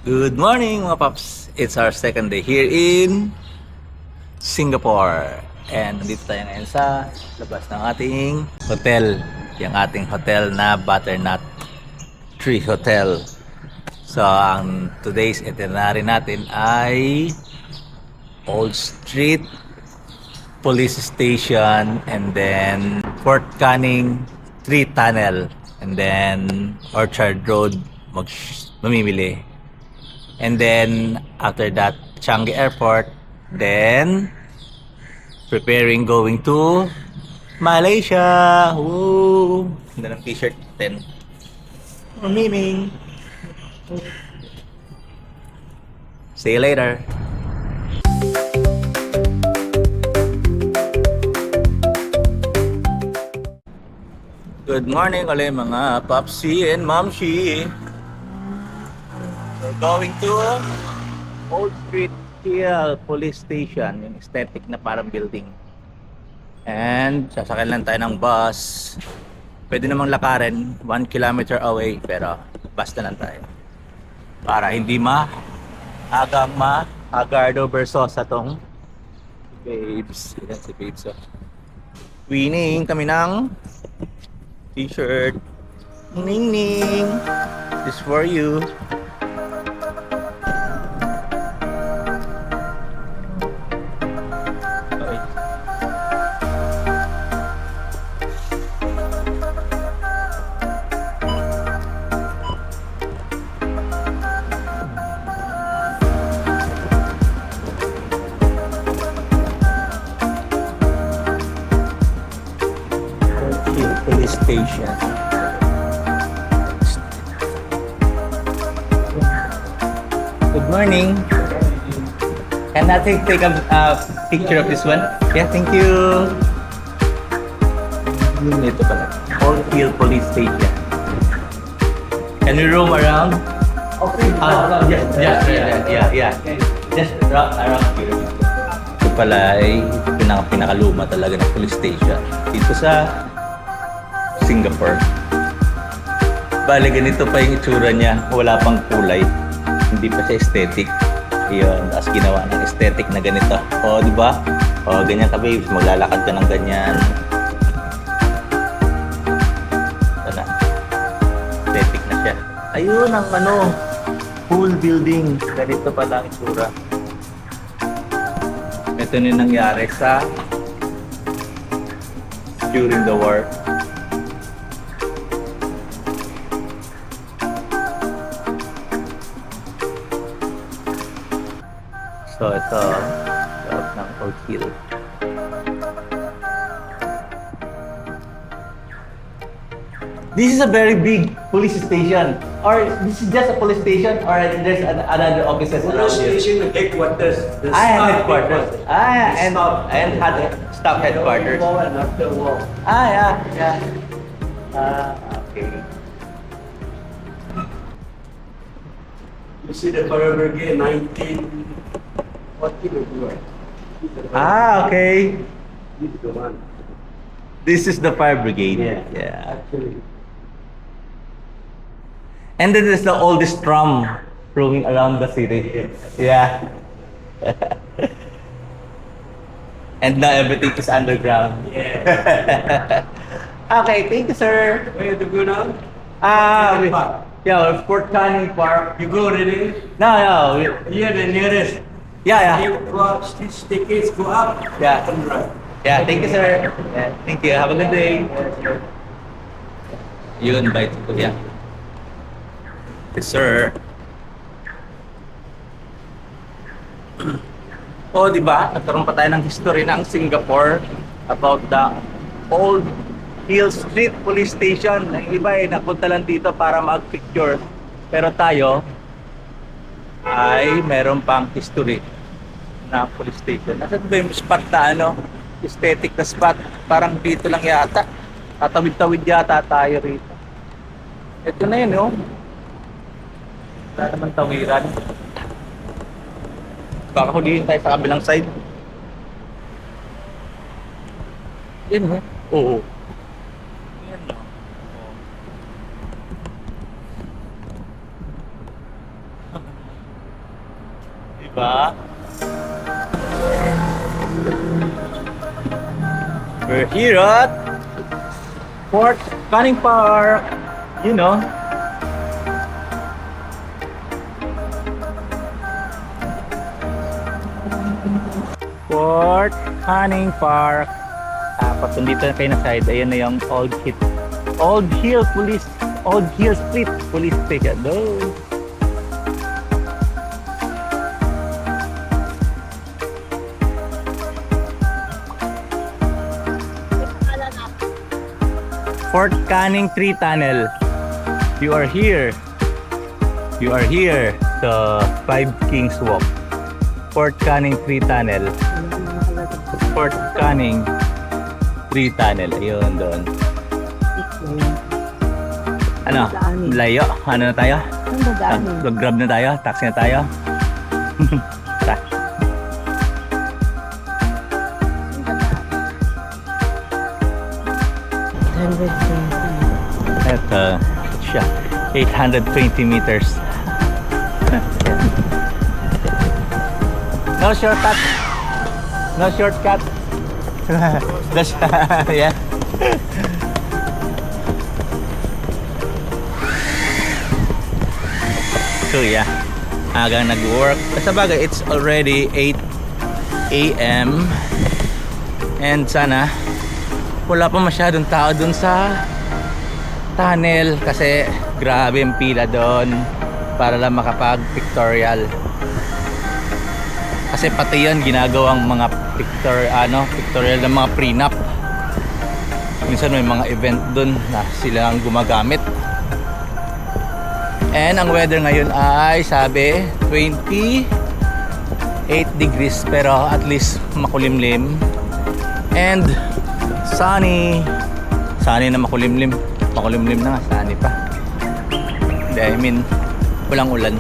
Good morning mga paps! It's our second day here in Singapore. And nandito tayo ngayon sa labas ng ating hotel. Yung ating hotel na Butternut Tree Hotel. So, ang today's itinerary natin ay Old Street Police Station, and then Fort Canning Tree Tunnel, and then Orchard Road mamimili. And then after that, Changi Airport, then preparing going to Malaysia. Woo! Ganda ng t-shirt natin. Mamiming. See you later. Good morning ulit mga Popsi and Momshi. We're going to Old Street Hill Police Station, yung aesthetic na parang building. And sasakyan lang tayo ng bus. Pwede namang lakarin, 1 kilometer away, pero bus na lang tayo. Para hindi Agardo Versosa tong Babes. Yan si Babes. Oh. Winning kami ng t-shirt. Ning ning. This for you. Police station. Good morning. Can I take a picture of this one? Yeah, thank you. Ito pala. Old Hill Police Station. Can we roam around? Okay. Yeah. Just around here. Ito pala ay pinakaluma talaga ng police station dito sa Singapore. Bale, ganito pa yung itsura niya. Wala pang kulay. Hindi pa siya aesthetic. Yun. Tapos ginawa ng aesthetic na ganito. O, di ba? O, ganyan ka, babes. Maglalakad ka ng ganyan. Ito na. Aesthetic na siya. Ayun ang whole building. Ganito pa lang itsura. Ito na yung nangyari sa during the war. So ito, loob ng Old Hill. This is a very big police station. Or this is just a police station, or there's another offices around here? Police station headquarters. Headquarters. And staff headquarters. Wall and after wall. Yeah. Okay. You see the fire brigade 1940 before. Okay. This is the one. This is the fire brigade. Yeah. Actually. And then there's the oldest tram roaming around the city. Yeah. And now everything is underground. Yeah. Okay, thank you, sir. Where to go now? Yeah, Fort Canning Park. You go already? No. Here the nearest. Yeah. You go up, staircase, go up. Yeah. And right. Yeah, thank you, sir. Yeah, thank you. Have a good day. You invite ko, yeah. Yes, sir. Oh, di ba? Nagkaroon pa tayo ng history ng Singapore about the Old Hill Street Police Station. Ang iba ay napunta lang dito para mag-picture. Pero tayo ay meron pang history na police station. Nasaan ba yung spot na aesthetic na spot? Parang dito lang yata. Tatawid-tawid yata tayo rito. Ito na yun, oh. Wala naman tawiran. Baka hulihin tayo sa kabilang side. Yan, oh. Oo. Yan, oh. Diba? We're here at Fort Canning Park. You know. Fort Canning Park. Tapos nandito na kayo na side. Ayan na yung Old Hill Street Police Station. No. Fort Canning Tree Tunnel. You are here. You are here. The Five Kings Walk. Fort Canning Tree Tunnel. Fort Canning Tree Tunnel. Ayun doon. Ano? Layo. Ano na tayo? Grab na tayo? Taxi na tayo? Tara. Ito siya. 820 meters. No shortcut. No shortcut. That's yeah. So yeah, agang nag-work. Sa bagay, it's already 8 a.m. And sana wala pa masyadong tao dun sa tunnel kasi grabe yung pila doon para lang makapag-pictorial. Kasi pati yan ginagawang mga pictorial ng mga prenup. Minsan may mga event doon na sila ang gumagamit. And ang weather ngayon ay sabi 28 degrees pero at least makulimlim. And sunny na makulimlim na nga, sunny pa. Hindi, I mean walang ulan.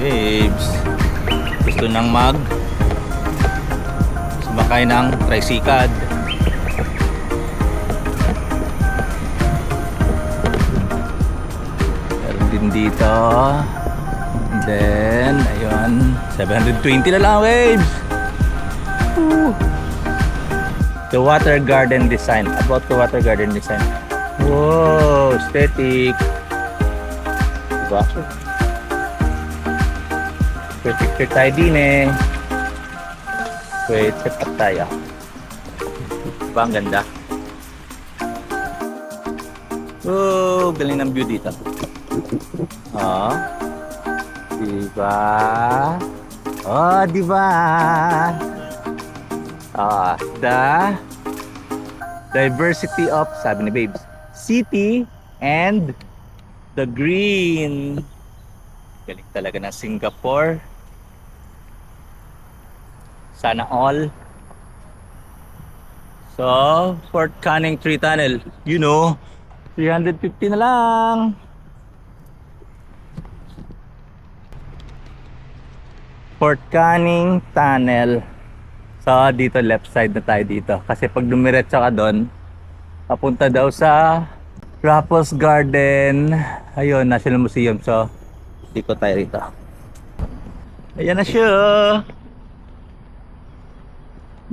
Babes gusto nang sumakay ng tricycad. Meron din dito. Then, ayun, 720 na lang, waves. The water garden design. About the water garden design. Wow, aesthetic. Diba? Picture tayo din eh. Wait, set up tayo. Diba ang ganda? Oh, galing ng view dito. Oh. Diba? Oh, diba? Ah, the diversity of, sabi ni Babes, city and the green. Galing talaga ng Singapore. Sana all. So, Fort Canning Tree Tunnel, you know, 350 na lang. Fort Canning Tunnel. So, dito left side na tayo dito. Kasi pag dumiretso ka doon, papunta daw sa Raffles Garden. Ayun, National Museum. So, ikot tayo rito. Ayan na siya.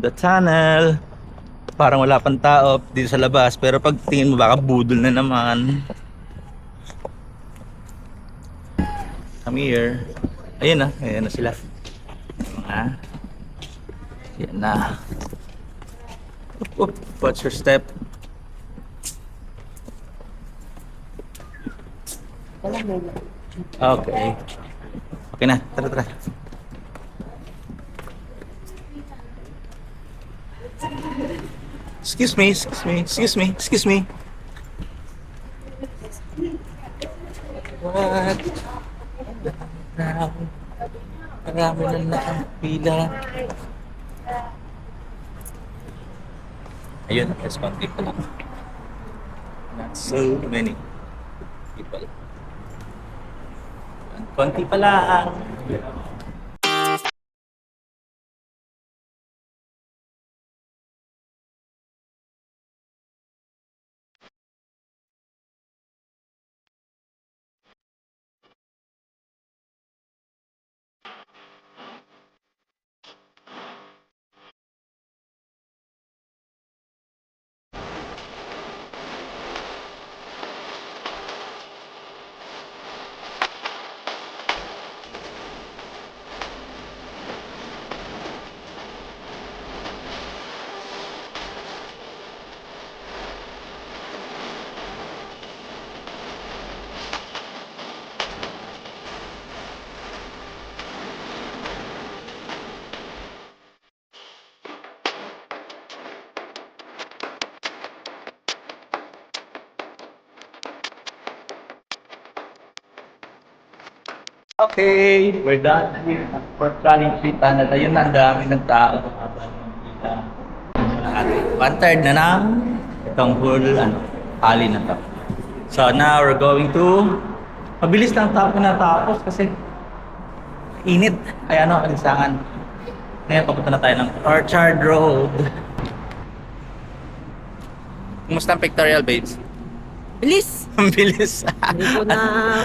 The tunnel. Parang wala pang tao dito sa labas. Pero pag tingin mo baka budol na naman. Come here. Ayun na. Ayan na sila. Yan na. Watch your step. Okay. Okay na. Tara, tara. Excuse me, excuse me, excuse me, excuse me. What? Marami na nakapila. Ayun, mas konti pa lang. Not so many people. Konti pa lang. Okay, we're done here at Fort Canning Street, Canada. Yun na, ang dami ng tao. At 1/3 na ng itong whole alley na to. So now we're going to mabilis lang tapo natapos kasi init. Ay kalisangan. Ngayon papunta na tayo ng Orchard Road. Kumusta ang pictorial, babes? Bilis! Ang bilis. Hindi ko na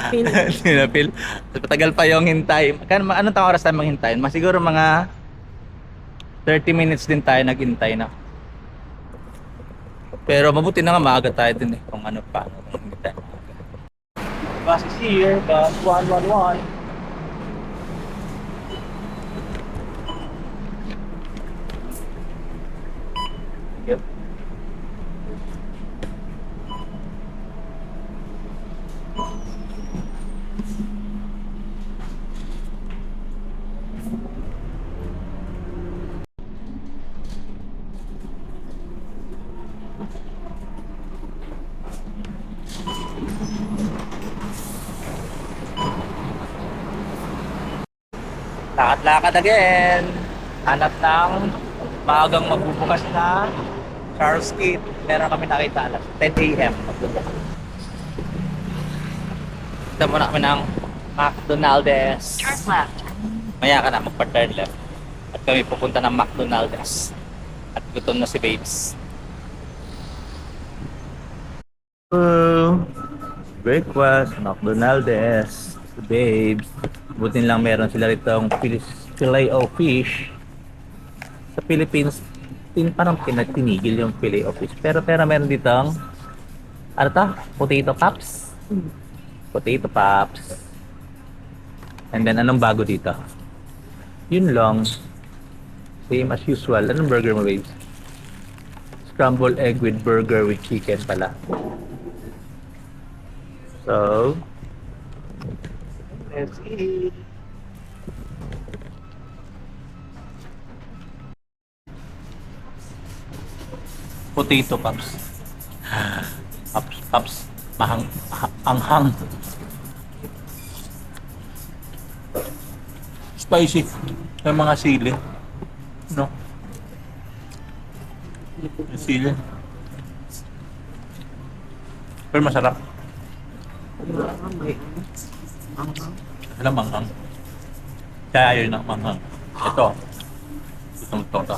feel. Hindi na feel. Matagal pa yung hintay. Anong tang oras tayo maghintay? Siguro mga 30 minutes din tayo naghintay na. Pero mabuti na nga maaga tayo din kung ano pa. Kung hindi tayo maaga. Bus is here, bus 111. Yep. Lakad-lakad again. Hanap ng maagang magbubukas na Charles Street. Meron kami nakita alas 10 a.m. Ito muna kami ng McDonald's. Turn left. Maya ka na magpa-turn left. At kami pupunta ng McDonald's. At gutom na si Babes. Breakfast, McDonald's. Si Babes. Butin lang meron sila rito fillet o fish. Sa Philippines, parang tinigil yung fillet o fish. Pero meron dito ano to? Potato pops. Potato pops. And then anong bago dito? Yun lang. Same as usual. Anong burger mo, babes? Scrambled egg with burger with chicken pala. So, let's eat. Potato pops. Pops. Anghang. Spicy. May mga sili. No? May sili. Pero masarap. Alam manghang. Kaya yun ang manghang. Ito. Itong to.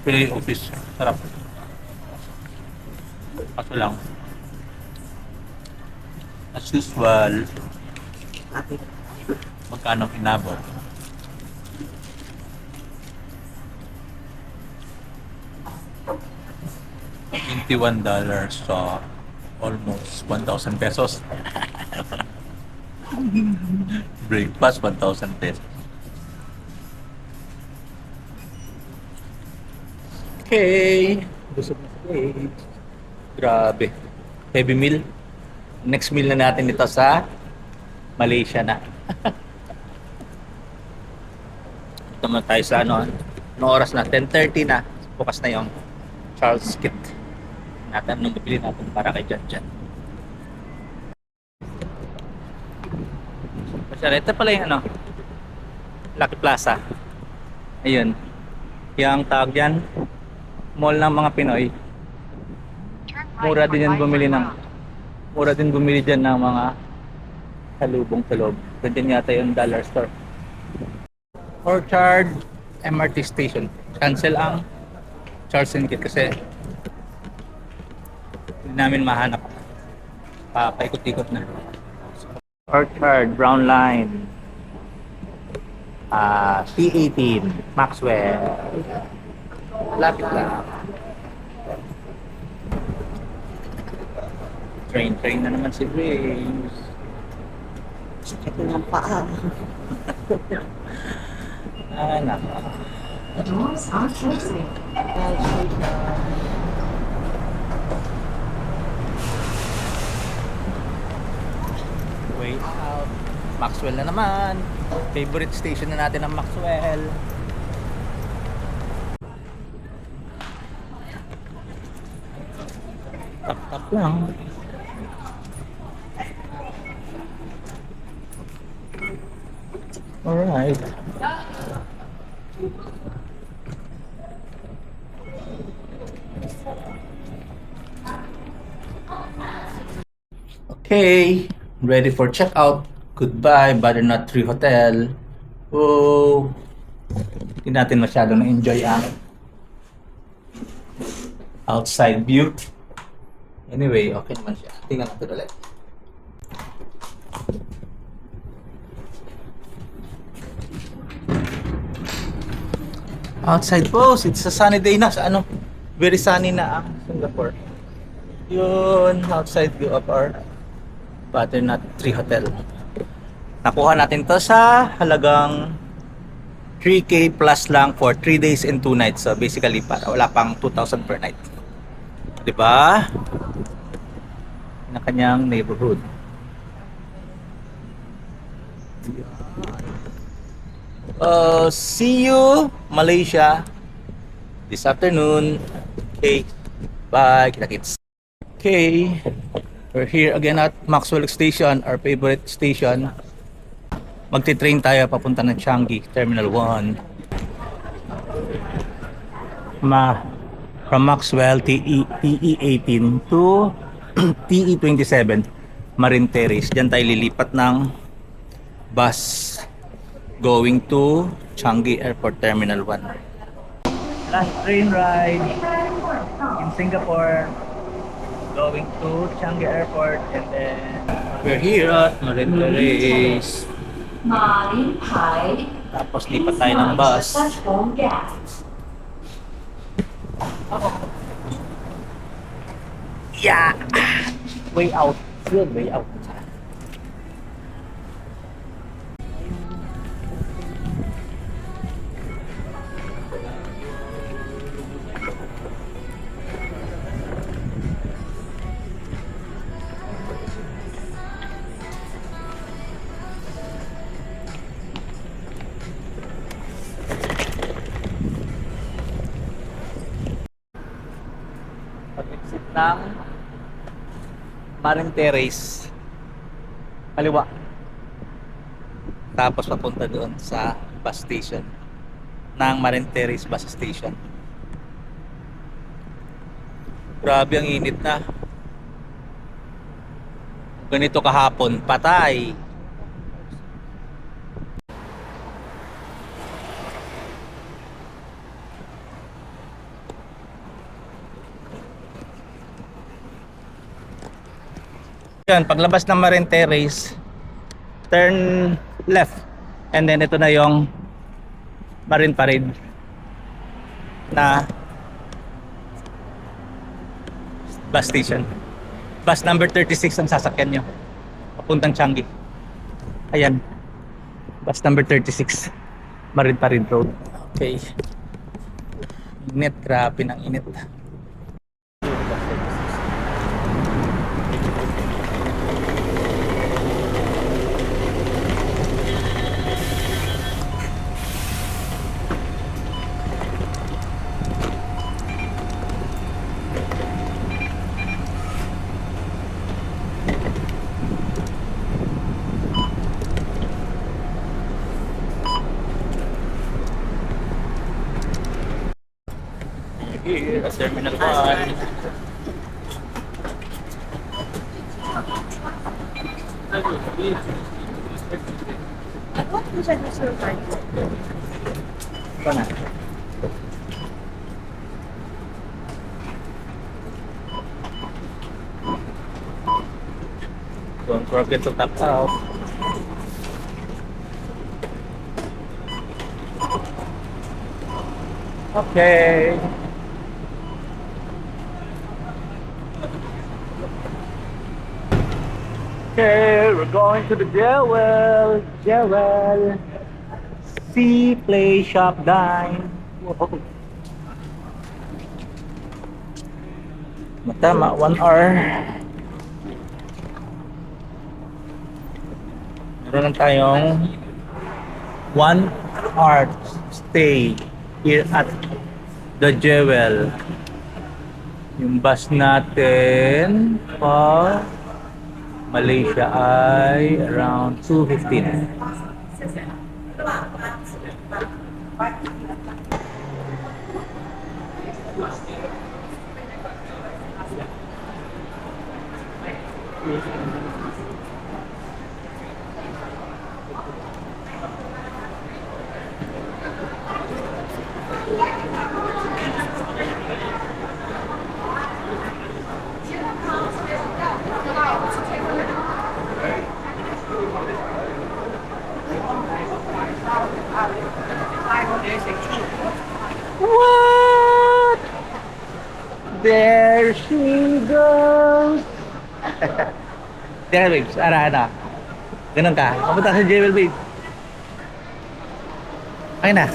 Fillet o fish. Sarap. Kaso lang. As usual, magkano inabot? $21, so almost 1,000 pesos. Breakfast 1,000 pesos. Okay. Busog na si Grabe. Heavy meal. Next meal na natin ito sa Malaysia na. Ito muna tayo sa anong oras na? 10:30 na. Bukas na yung Charles Kit. Natin nung bibili natin para kay Jan. Masyari, ito pala yung Lucky Plaza. Ayun. Yung tawag yan, mall ng mga Pinoy. Mura din bumili dyan ng mga salubong sa loob. Ganyan yata yung dollar store. Orchard MRT station. Cancel ang Charles and Kit kasi hindi namin mahanap. Paikot-ikot na. Orchard, Brown Line. T18, Maxwell. Lapit lang. Train na naman si Grace. Sakit na ng paa. Naka. Doors are closing. Way out. Maxwell na naman. Favorite station na natin ang Maxwell. Tap-tap lang. Alright. Okay, ready for checkout. Goodbye, Butternut Tree Hotel. Oh, hindi natin masyadong na-enjoy ang outside view. Anyway, okay naman siya. Tingnan natin ulit. Outside post, it's a sunny day na sa ano, very sunny na ang Singapore. Yun, outside view of our Butternut Tree Hotel. Nakuha natin to sa halagang 3K plus lang for 3 days and 2 nights. So basically, para wala pang 2,000 per night. Diba? Na kanyang neighborhood. See you Malaysia this afternoon. Okay, bye, kita-kits. Okay, we're here again at Maxwell Station, our favorite station. Magti-train tayo papunta ng Changi Terminal 1. From Maxwell TE18 to TE27 Marine Terrace. Diyan tayo lilipat ng bus going to Changi Airport Terminal 1. Last train ride in Singapore, going to Changi Airport, and then we're here at Marine Terrace. Tapos lipat tayo ng bus. Yeah! Way out. Good way out. Pag-exit ng Marine Terrace, kaliwa. Tapos papunta doon sa bus station ng Marine Terrace bus station. Grabe ang init na. Ganito kahapon, patay. Yan, paglabas ng Marine Terrace, turn left. And then ito na yung Marine Parade na bus station. Bus number 36 ang sasakyan nyo papuntang Changi. Ayan, bus number 36 Marine Parade Road. Okay, init, grabe ng init. Here at Terminal 1. What was I so fine? Ito na. Don't forget to tap out. Okay. Okay, we're going to the Jewel. Jewel. See, play, shop, dine. Whoa. Matama, 1 hour. Meron lang tayong 1 hour stay here at the Jewel. Yung bus natin pa Malaysia ay around 2:15. What? There she goes. There, babes. Ara. Ganun ka. Papunta sa Jewel, babe. Okay na.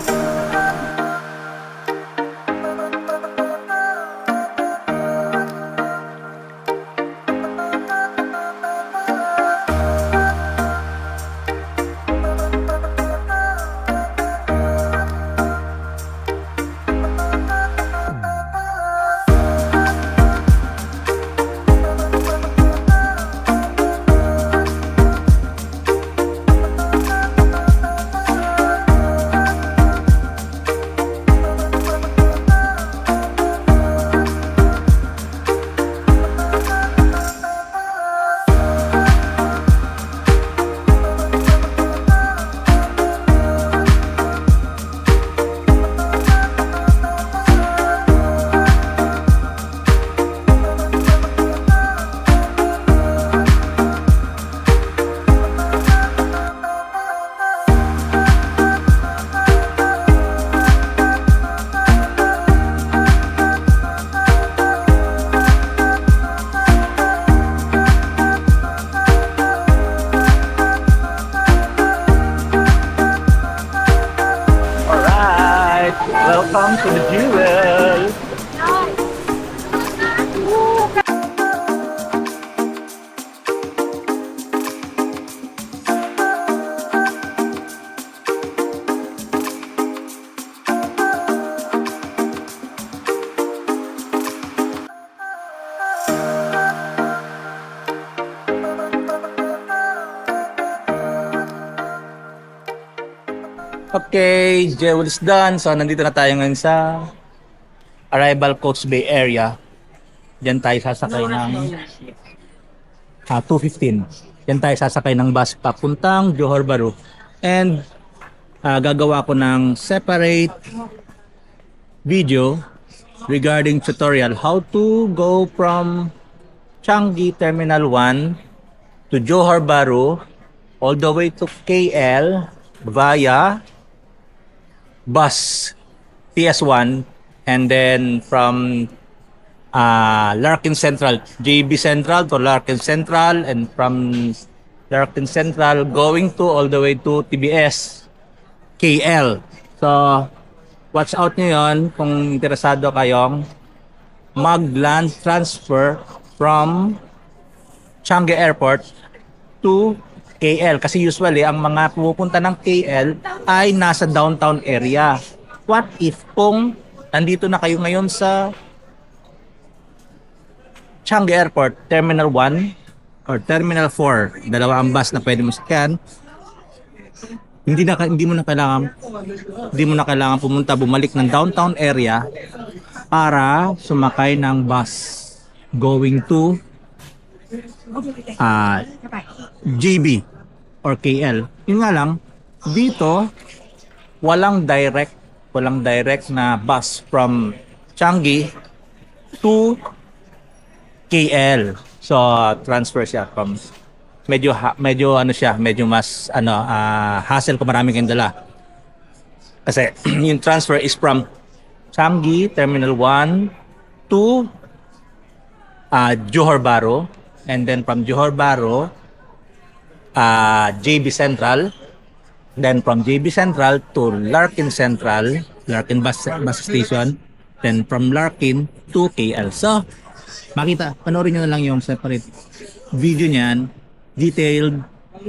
Alright, welcome to the Jewel. Okay, Jewel is done. So, nandito na tayo ngayon sa Arrival Coach Bay area. Diyan tayo sasakay ng 2:15. Diyan tayo sasakay ng bus papuntang Johor Bahru. And gagawa ko ng separate video regarding tutorial how to go from Changi Terminal 1 to Johor Bahru all the way to KL via bus PS1, and then from Larkin Central, JB Central to Larkin Central, and from Larkin Central going to all the way to TBS KL. So watch out nyo yun kung interesado kayong mag-land transfer from Changi Airport to KL, kasi usually ang mga pumupunta ng KL ay nasa downtown area. What if kung nandito na kayo ngayon sa Changi Airport, Terminal 1 or Terminal 4, dalawa ang bus na pwede mo sakyan. Hindi mo na kailangan bumalik ng downtown area para sumakay ng bus going to JB or KL. Yun nga lang, dito walang direct na bus from Changi to KL. So transfer siya from medyo mas hassle kung marami kayong dala. Kasi yung transfer is from Changi Terminal 1 to Johor Bahru, and then from Johor Bahru JB Central, then from JB Central to Larkin Central, Larkin bus station, then from Larkin to KL. So panoorin nyo na lang yung separate video niyan, detailed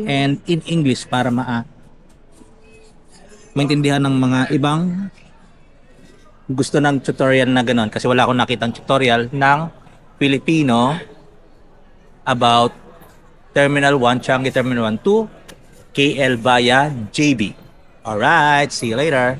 and in English para maintindihan ng mga ibang gusto ng tutorial na ganon. Kasi wala akong nakitang tutorial ng Filipino about Terminal 1, Changi Terminal 1 to KL via JB. Alright, see you later.